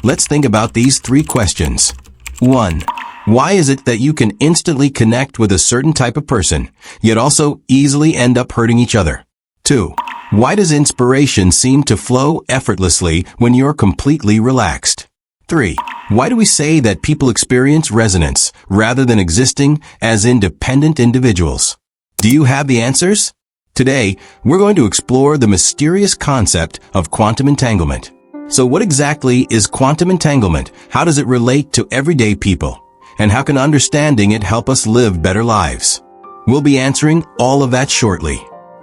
Let's think about these 3 questions. 1. Why is it that you can instantly connect with a certain type of person, yet also easily end up hurting each other? 2. Why does inspiration seem to flow effortlessly when you're completely relaxed? 3. Why do we say that people experience resonance rather than existing as independent individuals? Do you have the answers? Today, we're going to explore the mysterious concept of quantum entanglement. So what exactly is quantum entanglement? How does it relate to everyday people? And how can understanding it help us live better lives? We'll be answering all of that shortly.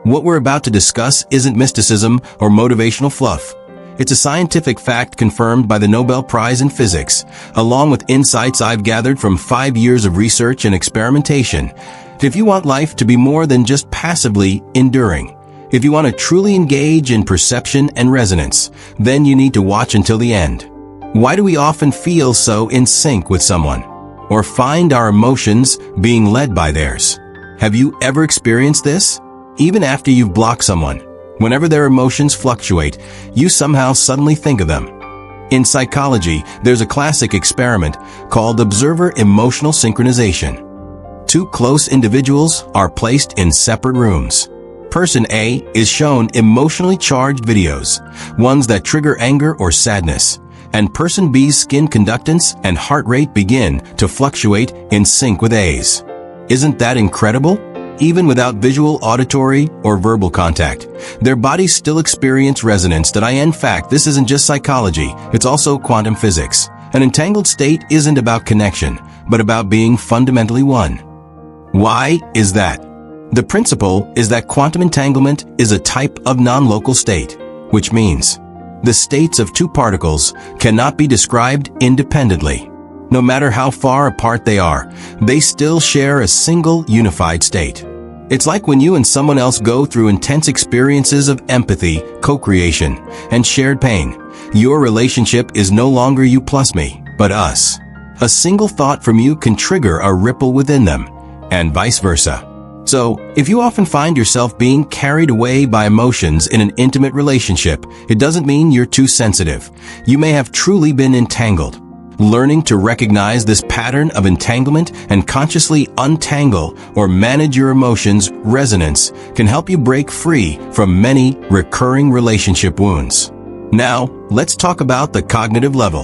What we're about to discuss isn't mysticism or motivational fluff. It's a scientific fact confirmed by the Nobel Prize in Physics, along with insights I've gathered from 5 years of research and experimentation. If you want life to be more than just passively enduring, if you want to truly engage in perception and resonance, then you need to watch until the end. Why do we often feel so in sync with someone, or find our emotions being led by theirs? Have you ever experienced this? Even after you've blocked someone, whenever their emotions fluctuate, you somehow suddenly think of them. In psychology, there's a classic experiment called observer emotional synchronization. 2 close individuals are placed in separate rooms. Person A is shown emotionally charged videos, ones that trigger anger or sadness, and person B's skin conductance and heart rate begin to fluctuate in sync with A's. Isn't that incredible? Even without visual, auditory, or verbal contact, their bodies still experience resonance. In fact, this isn't just psychology, it's also quantum physics. An entangled state isn't about connection, but about being fundamentally one. Why is that? The principle is that quantum entanglement is a type of non-local state, which means the states of 2 particles cannot be described independently. No matter how far apart they are, they still share a single unified state. It's like when you and someone else go through intense experiences of empathy, co-creation, and shared pain. Your relationship is no longer you plus me, but us. A single thought from you can trigger a ripple within them, and vice versa. So, if you often find yourself being carried away by emotions in an intimate relationship, it doesn't mean you're too sensitive. You may have truly been entangled. Learning to recognize this pattern of entanglement and consciously untangle or manage your emotions' resonance can help you break free from many recurring relationship wounds. Now, let's talk about the cognitive level.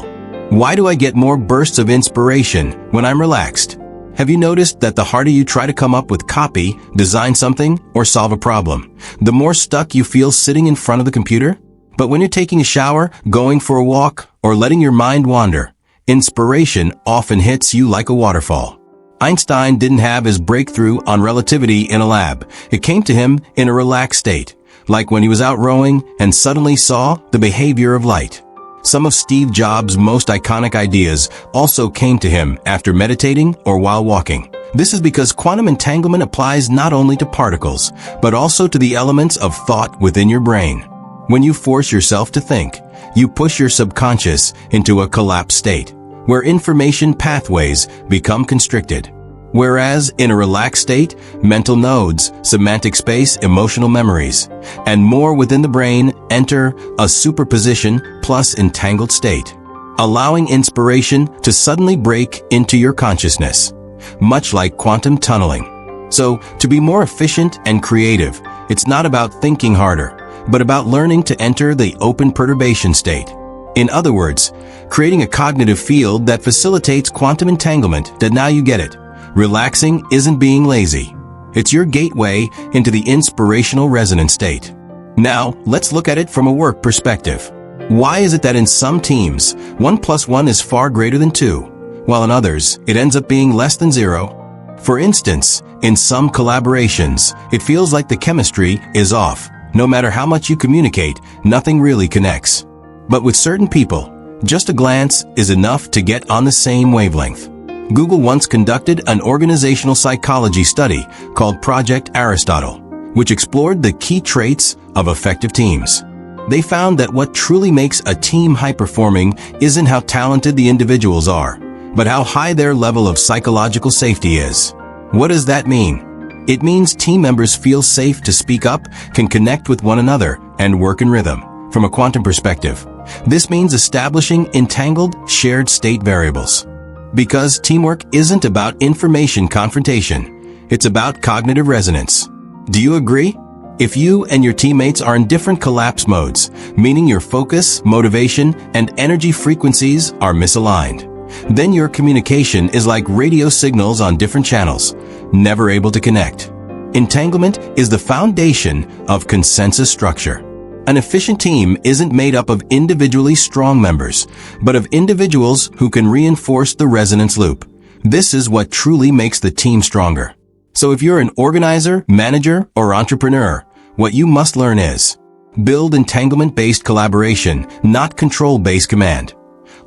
Why do I get more bursts of inspiration when I'm relaxed? Have you noticed that the harder you try to come up with copy, design something, or solve a problem, the more stuck you feel sitting in front of the computer? But when you're taking a shower, going for a walk, or letting your mind wander, inspiration often hits you like a waterfall. Einstein didn't have his breakthrough on relativity in a lab. It came to him in a relaxed state, like when he was out rowing and suddenly saw the behavior of light. Some of Steve Jobs' most iconic ideas also came to him after meditating or while walking. This is because quantum entanglement applies not only to particles, but also to the elements of thought within your brain. When you force yourself to think, you push your subconscious into a collapsed state, where information pathways become constricted. Whereas in a relaxed state, mental nodes, semantic space, emotional memories, and more within the brain enter a superposition plus entangled state, allowing inspiration to suddenly break into your consciousness, much like quantum tunneling. So, to be more efficient and creative, it's not about thinking harder, but about learning to enter the open perturbation state. In other words, creating a cognitive field that facilitates quantum entanglement. Now you get it. Relaxing isn't being lazy. It's your gateway into the inspirational resonance state. Now, let's look at it from a work perspective. Why is it that in some teams, 1 + 1 is far greater than 2, while in others, it ends up being less than 0? For instance, in some collaborations, it feels like the chemistry is off. No matter how much you communicate, nothing really connects. But with certain people, just a glance is enough to get on the same wavelength. Google once conducted an organizational psychology study called Project Aristotle, which explored the key traits of effective teams. They found that what truly makes a team high-performing isn't how talented the individuals are, but how high their level of psychological safety is. What does that mean? It means team members feel safe to speak up, can connect with one another, and work in rhythm. From a quantum perspective, This means establishing entangled, shared state variables. Because teamwork isn't about information confrontation, it's about cognitive resonance. Do you agree? If you and your teammates are in different collapse modes, meaning your focus, motivation, and energy frequencies are misaligned, then your communication is like radio signals on different channels, never able to connect. Entanglement is the foundation of consensus structure. An efficient team isn't made up of individually strong members, but of individuals who can reinforce the resonance loop. This is what truly makes the team stronger. So if you're an organizer, manager, or entrepreneur, what you must learn is build entanglement-based collaboration, not control-based command.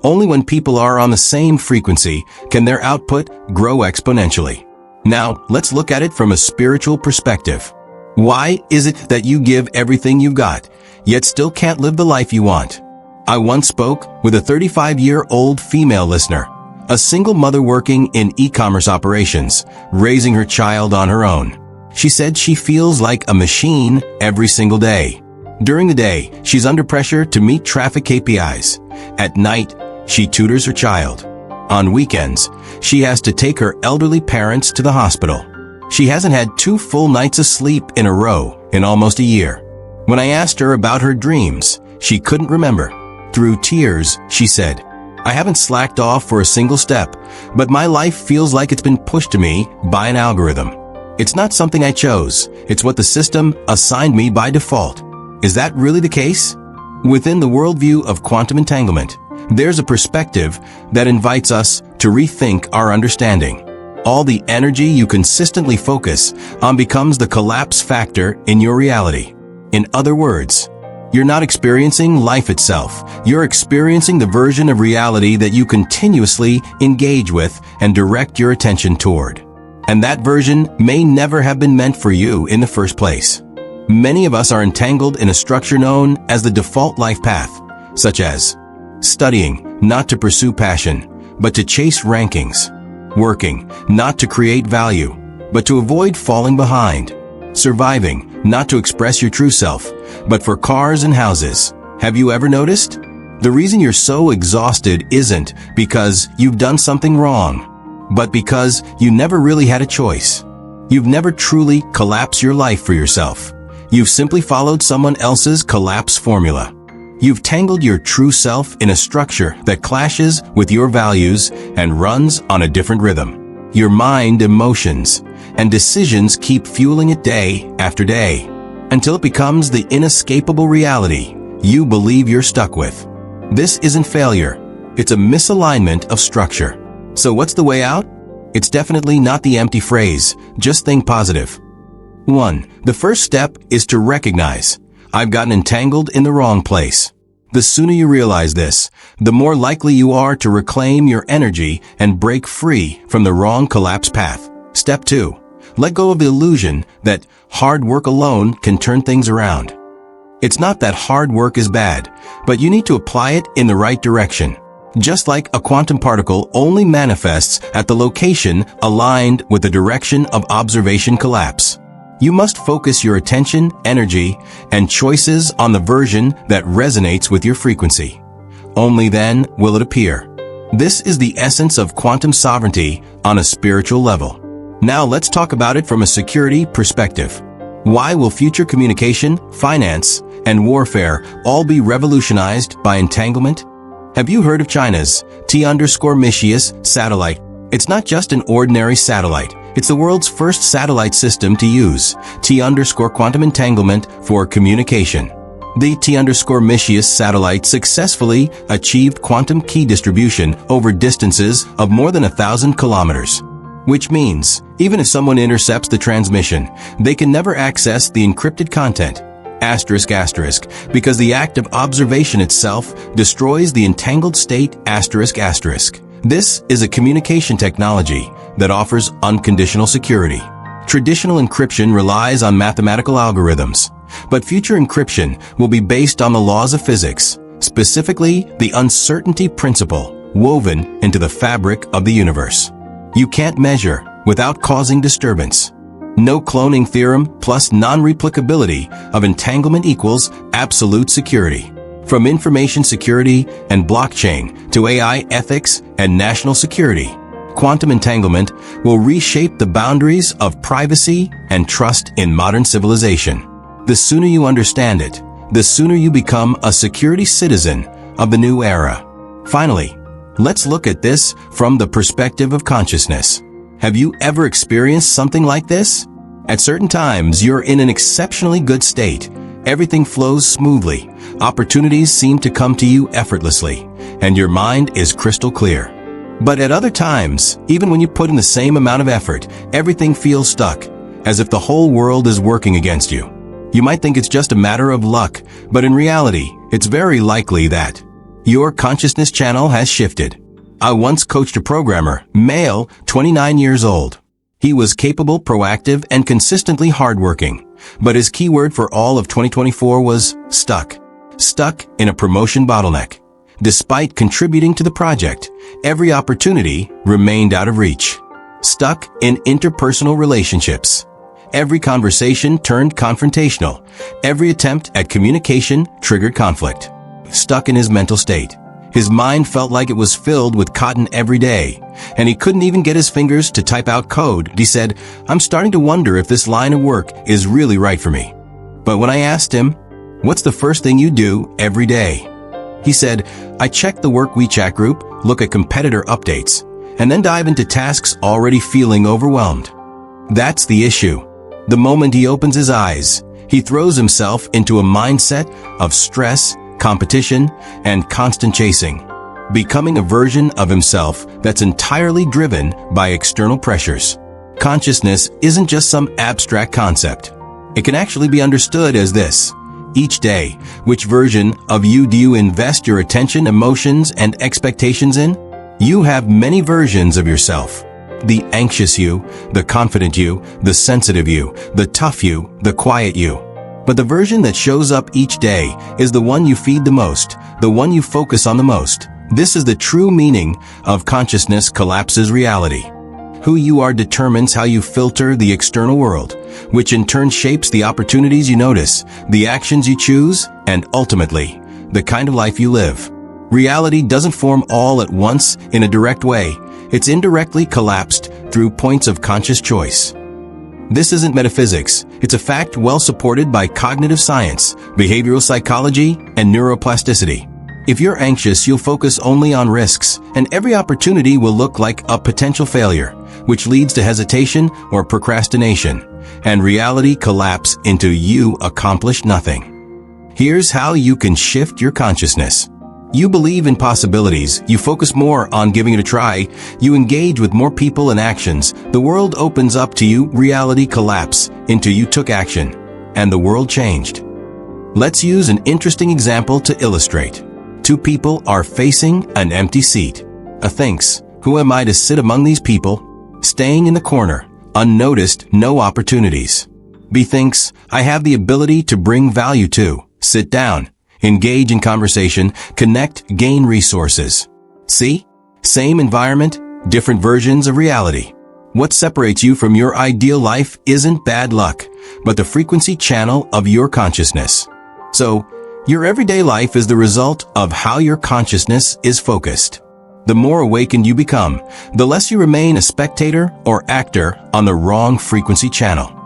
Only when people are on the same frequency can their output grow exponentially. Now, let's look at it from a spiritual perspective. Why is it that you give everything you've got, yet still can't live the life you want? I once spoke with a 35-year-old female listener, a single mother working in e-commerce operations, raising her child on her own. She said she feels like a machine every single day. During the day, she's under pressure to meet traffic KPIs. At night, she tutors her child. On weekends, she has to take her elderly parents to the hospital. She hasn't had 2 full nights of sleep in a row in almost a year. When I asked her about her dreams, she couldn't remember. Through tears, she said, "I haven't slacked off for a single step, but my life feels like it's been pushed to me by an algorithm. It's not something I chose. It's what the system assigned me by default." Is that really the case? Within the worldview of quantum entanglement, there's a perspective that invites us to rethink our understanding. All the energy you consistently focus on becomes the collapse factor in your reality. In other words, you're not experiencing life itself. You're experiencing the version of reality that you continuously engage with and direct your attention toward. And that version may never have been meant for you in the first place. Many of us are entangled in a structure known as the default life path, such as studying, not to pursue passion, but to chase rankings; working, not to create value, but to avoid falling behind; surviving, not to express your true self, but for cars and houses. Have you ever noticed? The reason you're so exhausted isn't because you've done something wrong, but because you never really had a choice. You've never truly collapsed your life for yourself. You've simply followed someone else's collapse formula. You've tangled your true self in a structure that clashes with your values and runs on a different rhythm. Your mind, emotions, and decisions keep fueling it day after day, until it becomes the inescapable reality you believe you're stuck with. This isn't failure. It's a misalignment of structure. So what's the way out? It's definitely not the empty phrase, "just think positive." 1. The first step is to recognize, I've gotten entangled in the wrong place. The sooner you realize this, the more likely you are to reclaim your energy and break free from the wrong collapse path. Step 2. Let go of the illusion that hard work alone can turn things around. It's not that hard work is bad, but you need to apply it in the right direction. Just like a quantum particle only manifests at the location aligned with the direction of observation collapse. You must focus your attention, energy, and choices on the version that resonates with your frequency. Only then will it appear. This is the essence of quantum sovereignty on a spiritual level. Now let's talk about it from a security perspective. Why will future communication, finance, and warfare all be revolutionized by entanglement? Have you heard of China's T_Micius satellite? It's not just an ordinary satellite. It's the world's first satellite system to use T_quantum entanglement for communication. The T_Micius satellite successfully achieved quantum key distribution over distances of more than 1,000 kilometers. Which means, even if someone intercepts the transmission, they can never access the encrypted content. ***, because the act of observation itself destroys the entangled state ***. This is a communication technology that offers unconditional security. Traditional encryption relies on mathematical algorithms, but future encryption will be based on the laws of physics, specifically the uncertainty principle woven into the fabric of the universe. You can't measure without causing disturbance. No cloning theorem plus non-replicability of entanglement equals absolute security. From information security and blockchain to AI ethics and national security, quantum entanglement will reshape the boundaries of privacy and trust in modern civilization. The sooner you understand it, the sooner you become a security citizen of the new era. Finally, let's look at this from the perspective of consciousness. Have you ever experienced something like this? At certain times, you're in an exceptionally good state. Everything flows smoothly. Opportunities seem to come to you effortlessly, and your mind is crystal clear. But at other times, even when you put in the same amount of effort, everything feels stuck, as if the whole world is working against you. You might think it's just a matter of luck, but in reality, it's very likely that your consciousness channel has shifted. I once coached a programmer, male, 29 years old. He was capable, proactive, and consistently hardworking, but his keyword for all of 2024 was stuck. Stuck in a promotion bottleneck. Despite contributing to the project, every opportunity remained out of reach. Stuck in interpersonal relationships. Every conversation turned confrontational. Every attempt at communication triggered conflict. Stuck in his mental state. His mind felt like it was filled with cotton every day, and he couldn't even get his fingers to type out code. He said, "I'm starting to wonder if this line of work is really right for me." But when I asked him, "What's the first thing you do every day?" he said, "I check the work WeChat group, look at competitor updates, and then dive into tasks already feeling overwhelmed." That's the issue. The moment he opens his eyes, he throws himself into a mindset of stress, competition, and constant chasing, becoming a version of himself that's entirely driven by external pressures. Consciousness isn't just some abstract concept. It can actually be understood as this. Each day, which version of you do you invest your attention, emotions, and expectations in? You have many versions of yourself. The anxious you, the confident you, the sensitive you, the tough you, the quiet you. But the version that shows up each day is the one you feed the most, the one you focus on the most. This is the true meaning of consciousness collapses reality. Who you are determines how you filter the external world, which in turn shapes the opportunities you notice, the actions you choose, and ultimately, the kind of life you live. Reality doesn't form all at once in a direct way. It's indirectly collapsed through points of conscious choice. This isn't metaphysics. It's a fact well supported by cognitive science, behavioral psychology, and neuroplasticity. If you're anxious, you'll focus only on risks, and every opportunity will look like a potential failure, which leads to hesitation or procrastination, and reality collapse into you accomplished nothing. Here's how you can shift your consciousness. You believe in possibilities, you focus more on giving it a try, you engage with more people and actions, the world opens up to you, reality collapse into you took action, and the world changed. Let's use an interesting example to illustrate. Two people are facing an empty seat. A thinks, who am I to sit among these people? Staying in the corner, unnoticed, no opportunities. B thinks, I have the ability to bring value to, sit down. Engage in conversation, connect, gain resources. See? Same environment, different versions of reality. What separates you from your ideal life isn't bad luck, but the frequency channel of your consciousness. So, your everyday life is the result of how your consciousness is focused. The more awakened you become, the less you remain a spectator or actor on the wrong frequency channel.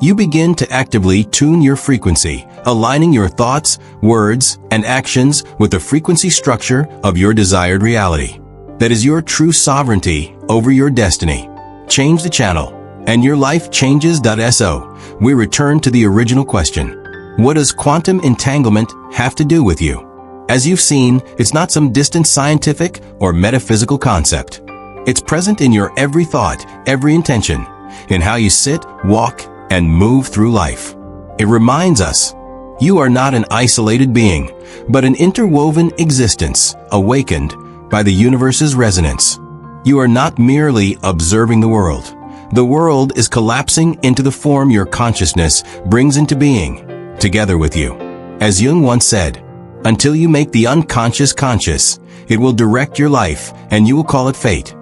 You begin to actively tune your frequency, aligning your thoughts, words, and actions with the frequency structure of your desired reality. That is your true sovereignty over your destiny. Change the channel, and your life changes. So, we return to the original question. What does quantum entanglement have to do with you? As you've seen, it's not some distant scientific or metaphysical concept. It's present in your every thought, every intention, in how you sit, walk, and move through life. It reminds us, you are not an isolated being, but an interwoven existence, awakened by the universe's resonance. You are not merely observing the world. The world is collapsing into the form your consciousness brings into being, together with you. As Jung once said, until you make the unconscious conscious, it will direct your life, and you will call it fate.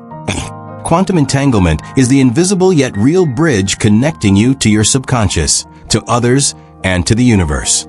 Quantum entanglement is the invisible yet real bridge connecting you to your subconscious, to others, and to the universe.